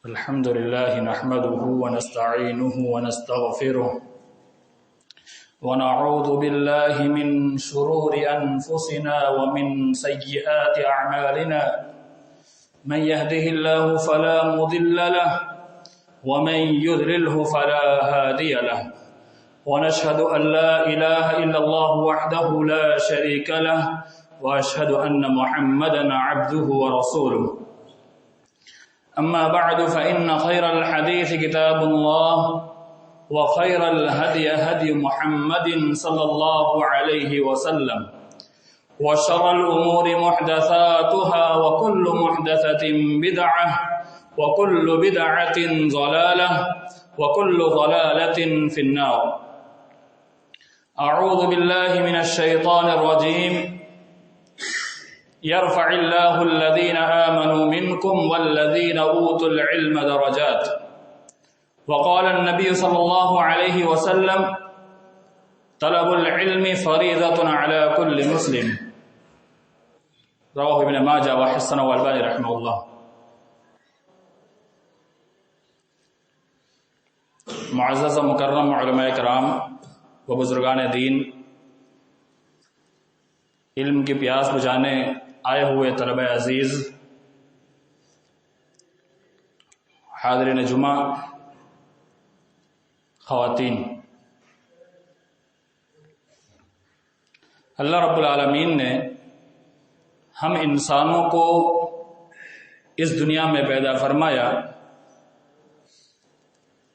الحمد لله نحمده ونستعينه ونستغفره ونعوذ بالله من شرور أنفسنا ومن سيئات أعمالنا من يهده الله فلا مضل له ومن يضلله فلا هادي له ونشهد أن لا إله إلا الله وحده لا شريك له وأشهد أن محمدا عبده ورسوله أما بعد فإن خير الحديث كتاب الله وخير الهدي هدي محمد صلى الله عليه وسلم وشر الأمور محدثاتها وكل محدثة بدعة وكل بدعة ضلالة وكل ضلالة في النار. أعوذ بالله من الشيطان الرجيم. يرفع الله الذين آمنوا منكم والذين أوتوا العلم درجات. وقال النبي صلى الله عليه وسلم طلب العلم فريضة على كل مسلم. رواه ابن ماجہ وحسنہ والبانی رحمہ اللہ. معزز و مکرم علماء کرام و بزرگان دین، علم کی پیاس بجھانے آئے ہوئے طلبہ عزیز، حاضرین جمعہ، خواتین، اللہ رب العالمین نے ہم انسانوں کو اس دنیا میں پیدا فرمایا.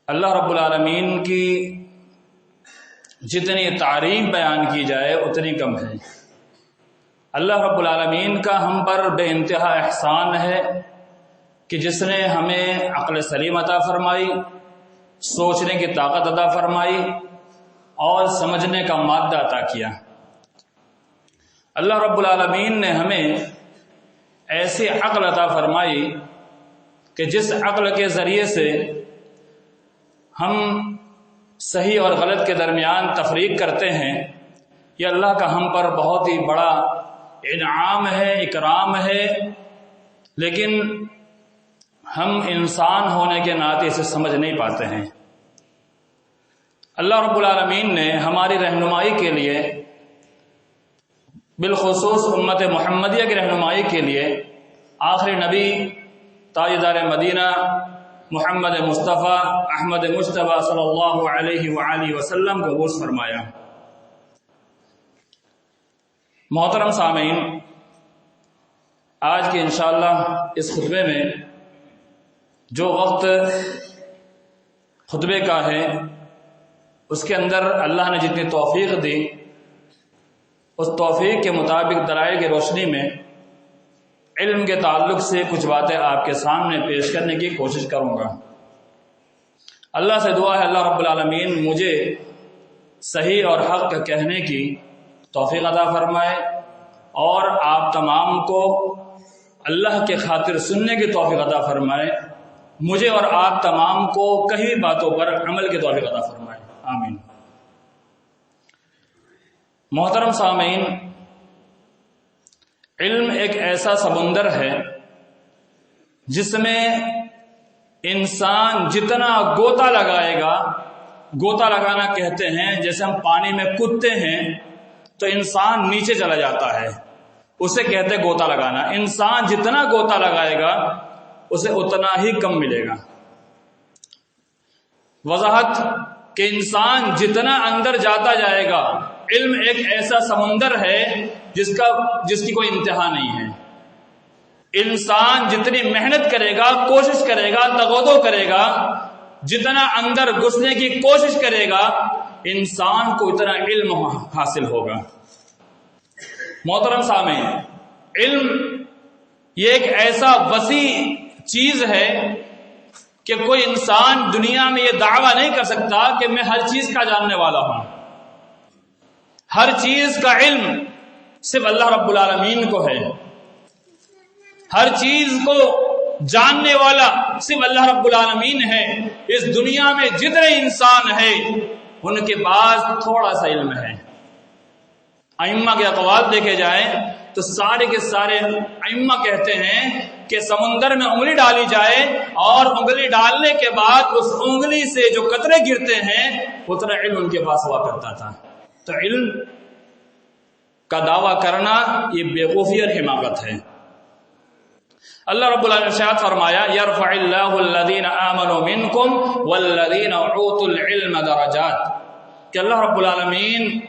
اللہ رب العالمین کی جتنی تعریف بیان کی جائے اتنی کم ہے. اللہ رب العالمین کا ہم پر بے انتہا احسان ہے کہ جس نے ہمیں عقل سلیم عطا فرمائی، سوچنے کی طاقت عطا فرمائی اور سمجھنے کا مادہ عطا کیا. اللہ رب العالمین نے ہمیں ایسی عقل عطا فرمائی کہ جس عقل کے ذریعے سے ہم صحیح اور غلط کے درمیان تفریق کرتے ہیں، یہ اللہ کا ہم پر بہت ہی بڑا انعام ہے، اکرام ہے. لیکن ہم انسان ہونے کے ناطے سے سمجھ نہیں پاتے ہیں. اللہ رب العالمین نے ہماری رہنمائی کے لیے، بالخصوص امت محمدیہ کی رہنمائی کے لیے، آخری نبی تاجدار مدینہ محمد مصطفیٰ احمد مجتبیٰ صلی اللہ علیہ وآلہ وسلم کو مبعوث فرمایا. محترم سامعین، آج کے انشاءاللہ اس خطبے میں جو وقت خطبے کا ہے اس کے اندر اللہ نے جتنی توفیق دی، اس توفیق کے مطابق دلائل کی روشنی میں علم کے تعلق سے کچھ باتیں آپ کے سامنے پیش کرنے کی کوشش کروں گا. اللہ سے دعا ہے اللہ رب العالمین مجھے صحیح اور حق کہنے کی توفیق عطا فرمائے اور آپ تمام کو اللہ کے خاطر سننے کی توفیق عطا فرمائے. مجھے اور آپ تمام کو کئی باتوں پر عمل کی توفیق عطا فرمائے. آمین. محترم سامعین، علم ایک ایسا سمندر ہے جس میں انسان جتنا گوتا لگائے گا، گوتا لگانا کہتے ہیں جیسے ہم پانی میں کودتے ہیں تو انسان نیچے چلا جاتا ہے، اسے کہتے ہیں گوتا لگانا. انسان جتنا گوتا لگائے گا اسے اتنا ہی کم ملے گا. وضاحت کہ انسان جتنا اندر جاتا جائے گا، علم ایک ایسا سمندر ہے جس کی کوئی انتہا نہیں ہے. انسان جتنی محنت کرے گا، کوشش کرے گا، تغودو کرے گا، جتنا اندر گھسنے کی کوشش کرے گا، انسان کو اتنا علم حاصل ہوگا. محترم سامعین، علم یہ ایک ایسا وسیع چیز ہے کہ کوئی انسان دنیا میں یہ دعویٰ نہیں کر سکتا کہ میں ہر چیز کا جاننے والا ہوں۔ ہر چیز کا علم صرف اللہ رب العالمین کو ہے، ہر چیز کو جاننے والا صرف اللہ رب العالمین ہے۔ اس دنیا میں جتنے انسان ہیں ان کے پاس تھوڑا سا علم ہے۔ ائمہ کے اقوال دیکھے جائیں تو سارے کے سارے ائمہ کہتے ہیں کہ سمندر میں انگلی ڈالی جائے اور انگلی ڈالنے کے بعد اس انگلی سے جو قطرے گرتے ہیں اتنا علم ان کے پاس ہوا کرتا تھا۔ تو علم کا دعویٰ کرنا یہ بیوقوفی اور حماقت ہے۔ اللہ رب العالمین نے ارشاد فرمایا یرفع اللہ الذین آمنوا منکم والذین اوتوا العلم درجات، کہ اللہ رب العالمین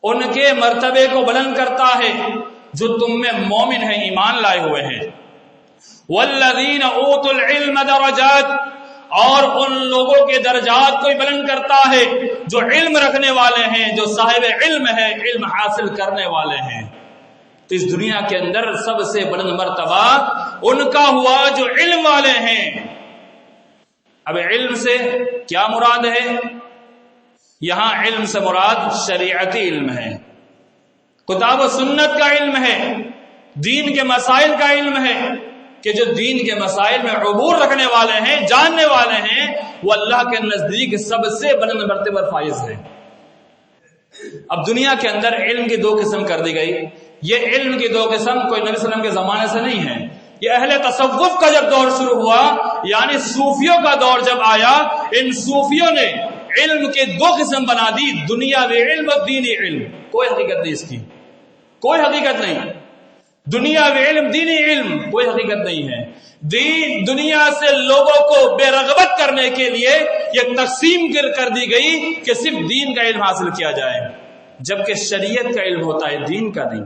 ان کے مرتبے کو بلند کرتا ہے جو تم میں مومن ہیں، ایمان لائے ہوئے ہیں۔ والذین اوتوا العلم درجات، اور ان لوگوں کے درجات کو بلند کرتا ہے جو علم رکھنے والے ہیں، جو صاحب علم ہے، علم حاصل کرنے والے ہیں۔ تو اس دنیا کے اندر سب سے بلند مرتبہ ان کا ہوا جو علم والے ہیں۔ اب علم سے کیا مراد ہے؟ یہاں علم سے مراد شریعتی علم ہے، کتاب و سنت کا علم ہے، دین کے مسائل کا علم ہے، کہ جو دین کے مسائل میں عبور رکھنے والے ہیں، جاننے والے ہیں، وہ اللہ کے نزدیک سب سے بلند مرتبہ پر فائز ہے۔ اب دنیا کے اندر علم کی دو قسم کر دی گئی۔ یہ علم کی دو قسم کوئی نبی صلی اللہ علیہ وسلم کے زمانے سے نہیں ہے، یہ اہل تصوف کا جب دور شروع ہوا، یعنی صوفیوں کا دور جب آیا، ان صوفیوں نے علم کے دو قسم بنا دی، دنیاوی علم اور دینی علم۔ کوئی حقیقت نہیں اس کی، کوئی حقیقت نہیں۔ دنیاوی علم، دینی علم، کوئی حقیقت نہیں ہے۔ دین دنیا سے لوگوں کو بے رغبت کرنے کے لیے یہ تقسیم کر دی گئی کہ صرف دین کا علم حاصل کیا جائے، جبکہ شریعت کا علم ہوتا ہے، دین کا نہیں۔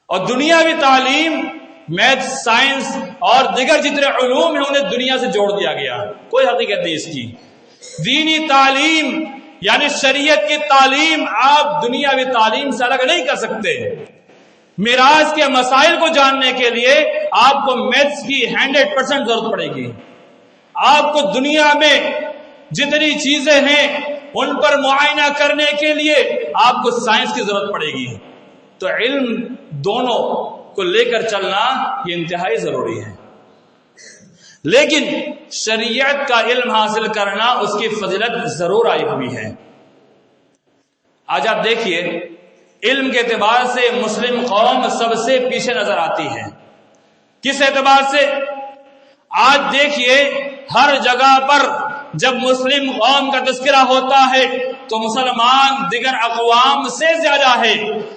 اور دنیاوی تعلیم، میتھ، سائنس اور دیگر جتنے علوم ہیں انہیں دنیا سے جوڑ دیا گیا، کوئی حقیقت نہیں اس کی۔ دینی تعلیم یعنی شریعت کی تعلیم آپ دنیاوی تعلیم سے الگ نہیں کر سکتے۔ میراث کے مسائل کو جاننے کے لیے آپ کو میتھس کی 100% ضرورت پڑے گی۔ آپ کو دنیا میں جتنی چیزیں ہیں ان پر معائنہ کرنے کے لیے آپ کو سائنس کی ضرورت پڑے گی۔ تو علم دونوں کو لے کر چلنا یہ انتہائی ضروری ہے، لیکن شریعت کا علم حاصل کرنا اس کی فضیلت ضرور آئی ہوئی ہے۔ آج آپ دیکھیے علم کے اعتبار سے مسلم قوم سب سے پیچھے نظر آتی ہے۔ کس اعتبار سے؟ آج دیکھیے ہر جگہ پر جب مسلم قوم کا تذکرہ ہوتا ہے تو مسلمان دیگر اقوام سے زیادہ ہے،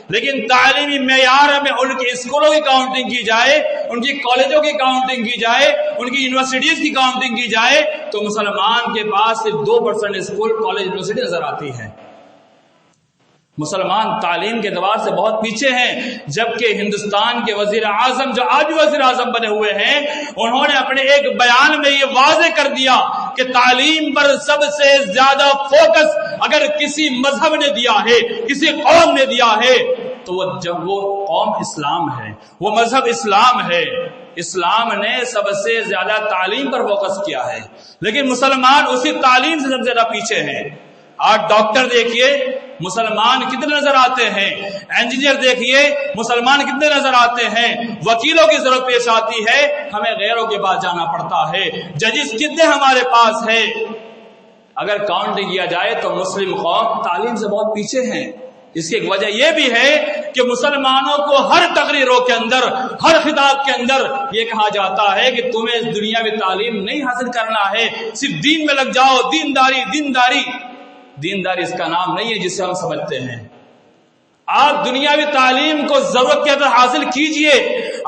لیکن تعلیمی معیار میں ان کی اسکولوں کی کاؤنٹنگ کی جائے، ان کی کالجوں کی کاؤنٹنگ کی جائے، ان کی یونیورسٹیز کی کاؤنٹنگ کی جائے تو مسلمان کے پاس صرف 2% اسکول، کالج، یونیورسٹی نظر آتی ہے۔ مسلمان تعلیم کے اعتبار سے بہت پیچھے ہیں، جبکہ ہندوستان کے وزیر اعظم جو آج بھی وزیر اعظم بنے ہوئے ہیں، انہوں نے اپنے ایک بیان میں یہ واضح کر دیا کہ تعلیم پر سب سے زیادہ فوکس اگر کسی مذہب نے دیا ہے، کسی قوم نے دیا ہے تو وہ قوم اسلام ہے، وہ مذہب اسلام ہے۔ اسلام نے سب سے زیادہ تعلیم پر فوکس کیا ہے، لیکن مسلمان اسی تعلیم سے سب سے زیادہ پیچھے ہیں۔ آج ڈاکٹر دیکھیے مسلمان کتنے نظر آتے ہیں، انجینئر دیکھیے مسلمان کتنے نظر آتے ہیں، وکیلوں کی ضرورت پیش آتی ہے ہمیں غیروں کے پاس جانا پڑتا ہے، ججز کتنے ہمارے پاس ہے۔ اگر کاؤنٹنگ کیا جائے تو مسلم قوم تعلیم سے بہت پیچھے ہیں۔ اس کی ایک وجہ یہ بھی ہے کہ مسلمانوں کو ہر تقریروں کے اندر، ہر خطاب کے اندر یہ کہا جاتا ہے کہ تمہیں اس دنیاوی تعلیم نہیں حاصل کرنا ہے، صرف دین میں لگ جاؤ، دینداری دینداری۔ دینداری اس کا نام نہیں ہے جسے ہم سمجھتے ہیں۔ آپ دنیاوی تعلیم کو ضرورت کے اندر حاصل کیجئے۔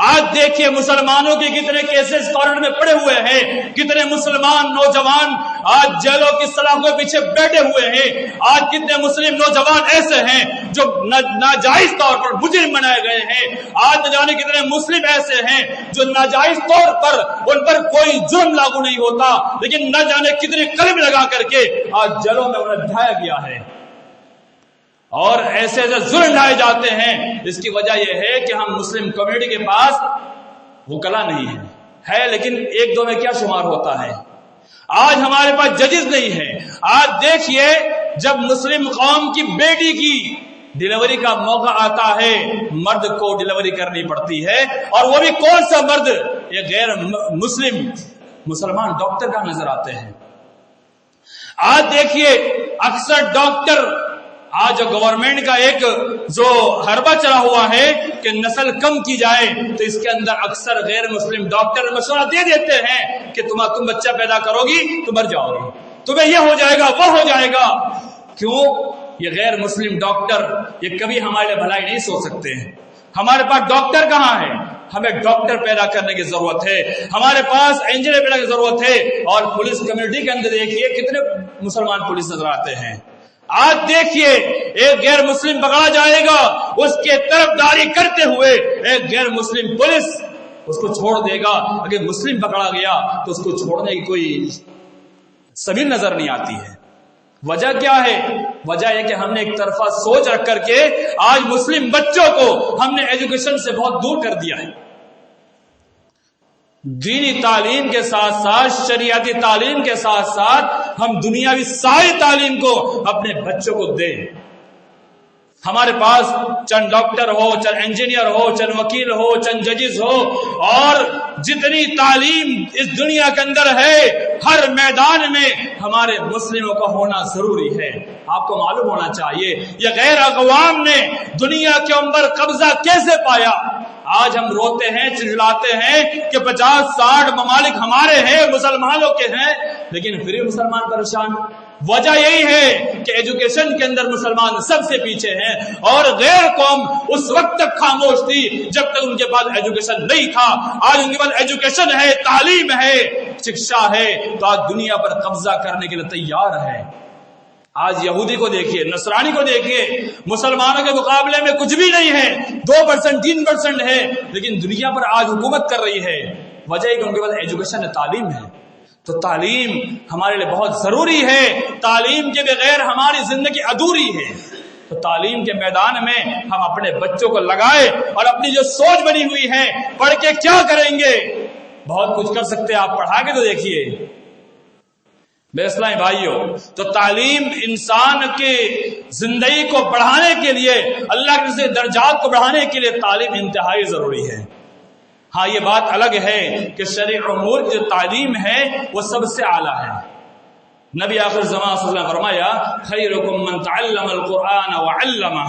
آج دیکھیے مسلمانوں کے کتنے کیسز کارنر میں پڑے ہوئے ہیں، کتنے مسلمان نوجوان آج جیلوں کی سلاخوں کے پیچھے بیٹھے ہوئے ہیں، آج کتنے مسلم نوجوان ایسے ہیں جو ناجائز طور پر مجرم بنائے گئے ہیں، آج نہ جانے کتنے مسلم ایسے ہیں جو ناجائز طور پر ان پر کوئی جرم لاگو نہیں ہوتا، لیکن نہ جانے کتنے کلم لگا کر کے آج جیلوں میں انہیں ڈھایا گیا ہے۔ اور ایسے ایسے ظلم ڈھائے جاتے ہیں. اس کی وجہ یہ ہے کہ ہم مسلم کمیونٹی کے پاس وکلا نہیں ہے لیکن ایک دو میں کیا شمار ہوتا ہے. آج ہمارے پاس ججز نہیں ہے. آج دیکھیے جب مسلم قوم کی بیٹی کی ڈیلیوری کا موقع آتا ہے مرد کو ڈیلیوری کرنی پڑتی ہے, اور وہ بھی کون سا مرد؟ یہ غیر مسلمان ڈاکٹر کا نظر آتے ہیں. آج دیکھیے اکثر ڈاکٹر, آج جو گورنمنٹ کا ایک جو حربہ چلا ہوا ہے کہ نسل کم کی جائے, تو اس کے اندر اکثر غیر مسلم ڈاکٹر مشورہ دے دیتے ہیں کہ تم بچہ پیدا کرو گی تو مر جاؤ گی, تمہیں یہ ہو جائے گا وہ ہو جائے گا. کیوں؟ یہ غیر مسلم ڈاکٹر یہ کبھی ہمارے لیے بھلائی نہیں سوچ سکتے ہیں. ہمارے پاس ڈاکٹر کہاں ہے؟ ہمیں ڈاکٹر پیدا کرنے کی ضرورت ہے, ہمارے پاس انجینئر پیدا کی ضرورت ہے. اور پولیس کمیونٹی کے اندر دیکھیے کتنے مسلمان پولیس نظر آتے ہیں. آج دیکھیے ایک غیر مسلم پکڑا جائے گا, اس کے طرفداری کرتے ہوئے ایک غیر مسلم پولیس اس کو چھوڑ دے گا. اگر مسلم پکڑا گیا تو اس کو چھوڑنے کی کوئی سبیل نظر نہیں آتی ہے. وجہ کیا ہے؟ وجہ یہ کہ ہم نے ایک طرفہ سوچ رکھ کر کے آج مسلم بچوں کو ہم نے ایجوکیشن سے بہت دور کر دیا ہے. دینی تعلیم کے ساتھ ساتھ شریعتی تعلیم کے ساتھ ساتھ ہم دنیاوی ساری تعلیم کو اپنے بچوں کو دیں. ہمارے پاس چند ڈاکٹر ہو, چند انجینئر ہو, چند وکیل ہو, چند ججز ہو, اور جتنی تعلیم اس دنیا کے اندر ہے ہر میدان میں ہمارے مسلموں کا ہونا ضروری ہے. آپ کو معلوم ہونا چاہیے یہ غیر اقوام نے دنیا کے اندر قبضہ کیسے پایا. آج ہم روتے ہیں, چڑچڑاتے ہیں کہ 50-60 ممالک ہمارے ہیں, مسلمانوں کے ہیں, لیکن پھر بھی مسلمان پریشان. وجہ یہی ہے کہ ایجوکیشن کے اندر مسلمان سب سے پیچھے ہیں, اور غیر قوم اس وقت تک خاموش تھی جب تک ان کے پاس ایجوکیشن نہیں تھا. آج ان کے پاس ایجوکیشن ہے, تعلیم ہے, شکشا ہے, تو آج دنیا پر قبضہ کرنے کے لیے تیار ہے. آج یہودی کو دیکھیے, نصرانی کو دیکھیے, مسلمانوں کے مقابلے میں کچھ بھی نہیں ہے, 2% 3% ہے, لیکن دنیا پر آج حکومت کر رہی ہے. وجہ ہے کہ ان کے پاس ایجوکیشن ہے, تعلیم ہے. تو تعلیم ہمارے لیے بہت ضروری ہے. تعلیم کے بغیر ہماری زندگی ادھوری ہے. تو تعلیم کے میدان میں ہم اپنے بچوں کو لگائے, اور اپنی جو سوچ بنی ہوئی ہے پڑھ کے کیا کریں گے, بہت کچھ کر سکتے ہیں. آپ پڑھا کے تو دیکھیے میرے اسلامی بھائیوں. تو تعلیم انسان کے زندگی کو بڑھانے کے لیے, اللہ کے درجات کو بڑھانے کے لیے تعلیم انتہائی ضروری ہے. ہاں یہ بات الگ ہے کہ شرعی امور کی جو تعلیم ہے وہ سب سے اعلیٰ ہے. نبی آخر زمان صلی اللہ علیہ وسلم نے فرمایا خیرکم من تعلم القرآن وعلمہ,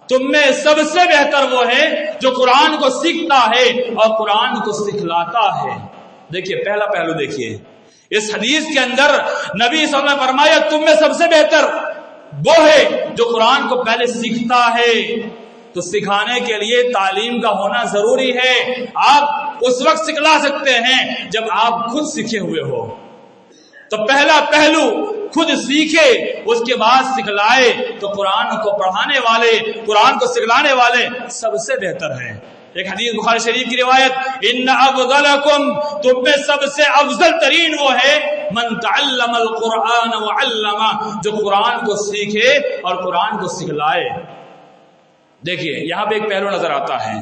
تم میں سب سے بہتر وہ ہے جو قرآن کو سیکھتا ہے اور قرآن کو سکھلاتا ہے. دیکھیے پہلا پہلو دیکھیے اس حدیث کے اندر نبی صلی اللہ علیہ وسلم نے فرمایا تم میں سب سے بہتر وہ ہے جو قرآن کو پہلے سیکھتا ہے. تو سکھانے کے لیے تعلیم کا ہونا ضروری ہے. آپ اس وقت سکھلا سکتے ہیں جب آپ خود سیکھے ہوئے ہو. تو پہلا پہلو خود سیکھے, اس کے بعد سکھلائے, تو قرآن کو پڑھانے والے, قرآن کو سکھلانے والے سب سے بہتر ہیں. ایک حدیث بخاری شریف کی روایت, ان افضلکم, تم میں سب سے افضل ترین وہ ہے من تعلم القرآن وعلمہ, جو قرآن کو سیکھے اور قرآن کو سکھلائے. دیکھیے یہاں پہ ایک پہلو نظر آتا ہے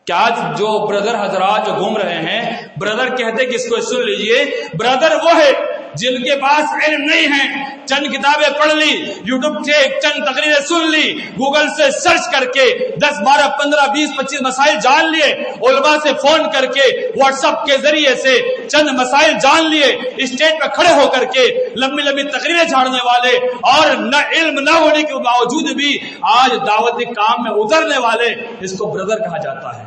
کہ آج جو بردر حضرات جو گھوم رہے ہیں, بردر کہتے کہ اس کو سن لیجئے, بردر وہ ہے جن کے پاس علم نہیں ہے, چند کتابیں پڑھ لی, یوٹیوب سے چند تقریریں سن لی, گوگل سے سرچ کر کے 10 12 15 20 25 مسائل جان لیے, علماء سے فون کر کے واٹس ایپ کے ذریعے سے چند مسائل جان لیے, اسٹیج پہ کھڑے ہو کر کے لمبی لمبی تقریریں جھاڑنے والے, اور نہ علم نہ ہونے کے باوجود بھی آج دعوتی کام میں اترنے والے, اس کو بردر کہا جاتا ہے.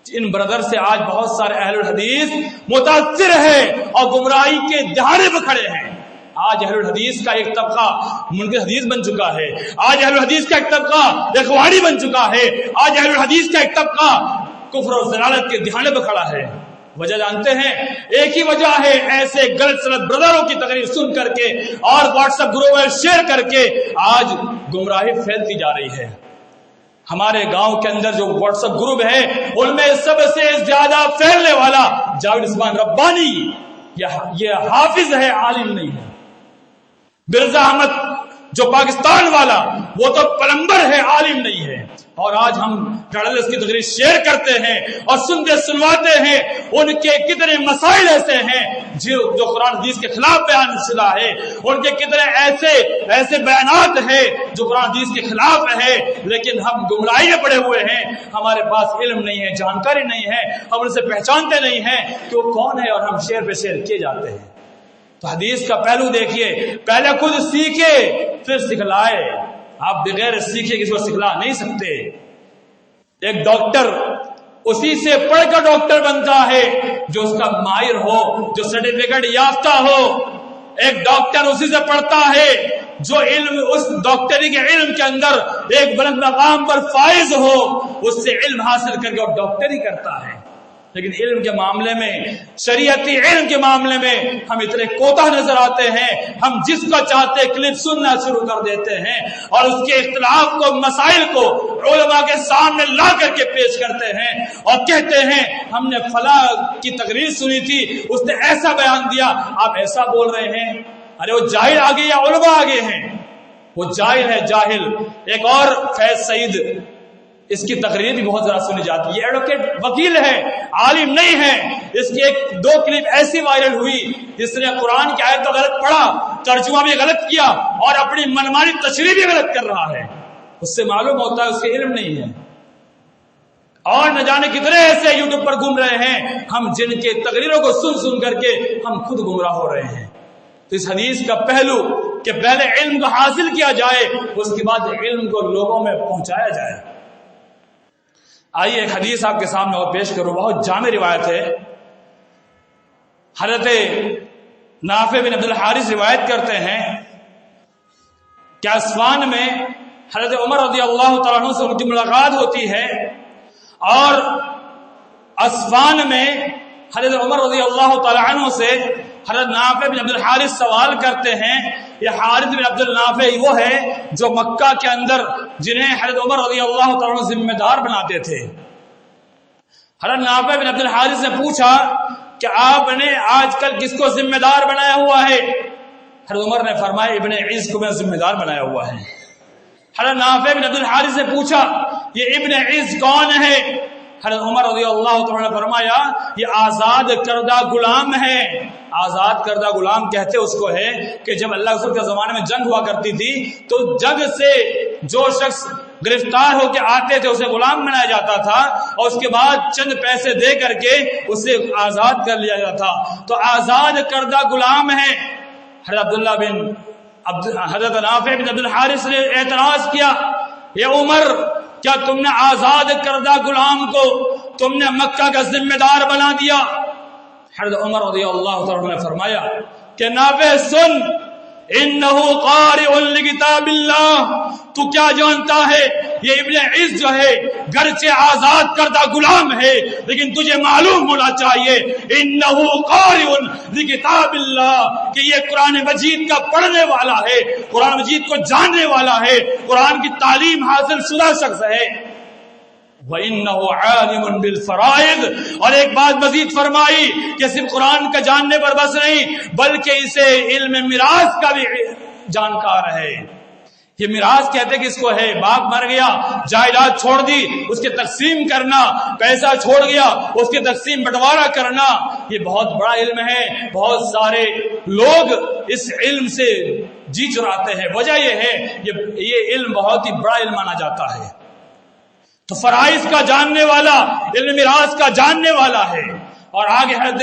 ان بردر سے آج بہت سارے اہل الحدیث متاثر ہیں اور گمراہی کے دہاڑے پہ کھڑے ہیں. آج اہل الحدیث کا ایک طبقہ منکر حدیث بن چکا ہے, آج اہل الحدیث کا ایک طبقہ اخوانی بن چکا ہے, آج اہل الحدیث کا ایک طبقہ کفر اور ضلالت کے دہاڑے پہ کھڑا ہے. وجہ جانتے ہیں, ایک ہی وجہ ہے, ایسے غلط سلط بردروں کی تقریر سن کر کے اور واٹس ایپ گروپ میں شیئر کر کے آج گمراہی پھیلتی جا رہی ہے. ہمارے گاؤں کے اندر جو واٹس ایپ گروپ ہے ان میں سب سے زیادہ پھیلنے والا جاوید عثمان ربانی, یہ حافظ ہے, عالم نہیں ہے. مرزا احمد جو پاکستان والا وہ تو پلمبر ہے، عالم نہیں ہے، اور آج ہم جرنلسٹ کی تقریر شیئر کرتے ہیں اور سنتے سنواتے ہیں، ان کے کتنے مسائل ایسے ہیں جو قرآن حدیث کے خلاف بیان شدہ ہے، ان کے کتنے ایسے بیانات ہیں جو قرآن حدیث کے خلاف ہے، لیکن ہم گمراہی میں پڑے ہوئے ہیں، ہمارے پاس علم نہیں ہے، جانکاری نہیں ہے، ہم ان سے پہچانتے نہیں ہیں کہ وہ کون ہے، اور ہم شیئر پہ شیئر کیے جاتے ہیں۔ تو حدیث کا پہلو دیکھیے، پہلے خود سیکھے پھر سکھلائے، آپ بغیر سیکھے کسی کو سکھلا نہیں سکتے۔ ایک ڈاکٹر اسی سے پڑھ کر ڈاکٹر بنتا ہے جو اس کا ماہر ہو، جو سرٹیفکیٹ یافتہ ہو۔ ایک ڈاکٹر اسی سے پڑھتا ہے جو علم، اس ڈاکٹری کے علم کے اندر ایک بلند مقام پر فائز ہو، اس سے علم حاصل کر کے وہ ڈاکٹری کرتا ہے۔ لیکن علم کے معاملے میں، شریعتی علم کے معاملے میں ہم اتنے کوتاہ نظر آتے ہیں، ہم جس کو چاہتے کلپ سننا شروع کر دیتے ہیں اور اس کے اختلاف کو، مسائل کو علماء کے سامنے لا کر کے پیش کرتے ہیں اور کہتے ہیں ہم نے فلاں کی تقریر سنی تھی، اس نے ایسا بیان دیا، آپ ایسا بول رہے ہیں۔ ارے وہ جاہل آگے یا علماء آگے ہیں؟ وہ جاہل ہے، جاہل۔ ایک اور فیض سعید، اس کی تقریر بھی بہت زیادہ سنی جاتی ہے، یہ ایڈوکیٹ وکیل ہے، عالم نہیں ہے۔ اس کی ایک دو کلپ ایسی وائرل ہوئی جس نے قرآن کی آیت کو غلط پڑھا، ترجمہ بھی غلط کیا اور اپنی منمانی تشریح بھی غلط کر رہا ہے۔ اس سے معلوم ہوتا ہے اس کے علم نہیں ہے۔ اور نہ جانے کتنے ایسے یوٹیوب پر گھوم رہے ہیں ہم، جن کے تقریروں کو سن کر کے ہم خود گمراہ ہو رہے ہیں۔ تو اس حدیث کا پہلو کہ پہلے علم کو حاصل کیا جائے، اس کے بعد علم کو لوگوں میں پہنچایا جائے۔ آئیے ایک حدیث آپ کے سامنے اور پیش کروں، بہت جامع روایت ہے۔ حضرت نافع بن عبد الحارث روایت کرتے ہیں کہ اسفان میں حضرت عمر رضی اللہ تعالیٰ عنہ سے ان کی ملاقات ہوتی ہے، اور اسفان میں حضرت عمر رضی اللہ تعالیٰ عنہ سے حضرت نافع بن عبد الحارث سوال کرتے ہیں۔ یہ حارث بن عبد النافع وہ ہے جو مکہ کے اندر جنہیں حضرت عمر رضی اللہ تعالیٰ عنہ ذمہ دار بناتے تھے۔ حضرت نافع بن عبد الحارث نے پوچھا کہ آپ نے آج کل کس کو ذمہ دار بنایا ہوا ہے؟ حضرت عمر نے فرمایا ابن عز کو میں ذمہ دار بنایا ہوا ہے۔ حضرت نافع بن عبد الحارث نے پوچھا یہ ابن عز کون ہے؟ حضرت عمر رضی اللہ تعالیٰ نے فرمایا یہ آزاد کردہ غلام ہے۔ آزاد کردہ غلام کہتے اس کو ہے کہ جب اللہ رسول کے زمانے میں جنگ ہوا کرتی تھی تو جنگ سے جو شخص گرفتار ہو کے آتے تھے اسے غلام بنایا جاتا تھا، اور اس کے بعد چند پیسے دے کر کے اسے آزاد کر لیا جاتا تھا۔ تو آزاد کردہ غلام ہے۔ حضرت نافع بن عبد الحارث نے اعتراض کیا، یہ عمر کیا تم نے آزاد کردہ غلام کو تم نے مکہ کا ذمہ دار بنا دیا؟ حضرت عمر رضی اللہ تعالیٰ نے فرمایا کہ نافع سن، انہو قارئ لکتاب اللہ، تو کیا جانتا ہے یہ ابن عز جو ہے گرچہ آزاد کردہ غلام ہے لیکن تجھے معلوم ہونا چاہیے انہو قارئ لکتاب اللہ کہ یہ قرآن مجید کا پڑھنے والا ہے، قرآن مجید کو جاننے والا ہے، قرآن کی تعلیم حاصل شدہ شخص ہے۔ وَإِنَّهُ عَالِمٌ بِالْفَرَائِضِ، اور ایک بات مزید فرمائی کہ صرف قرآن کا جاننے پر بس نہیں بلکہ اسے علم میراث کا بھی جانکار ہے۔ یہ میراث کہتے کہ اس کو ہے، باپ مر گیا جائیداد چھوڑ دی اس کے تقسیم کرنا، پیسہ چھوڑ گیا اس کے تقسیم بٹوارا کرنا، یہ بہت بڑا علم ہے۔ بہت سارے لوگ اس علم سے جی چراتے ہیں، وجہ یہ ہے یہ علم بہت ہی بڑا علم مانا جاتا ہے۔ تو فرائض کا جاننے والا، علم میراث کا جاننے والا ہے۔ اور آگے حضرت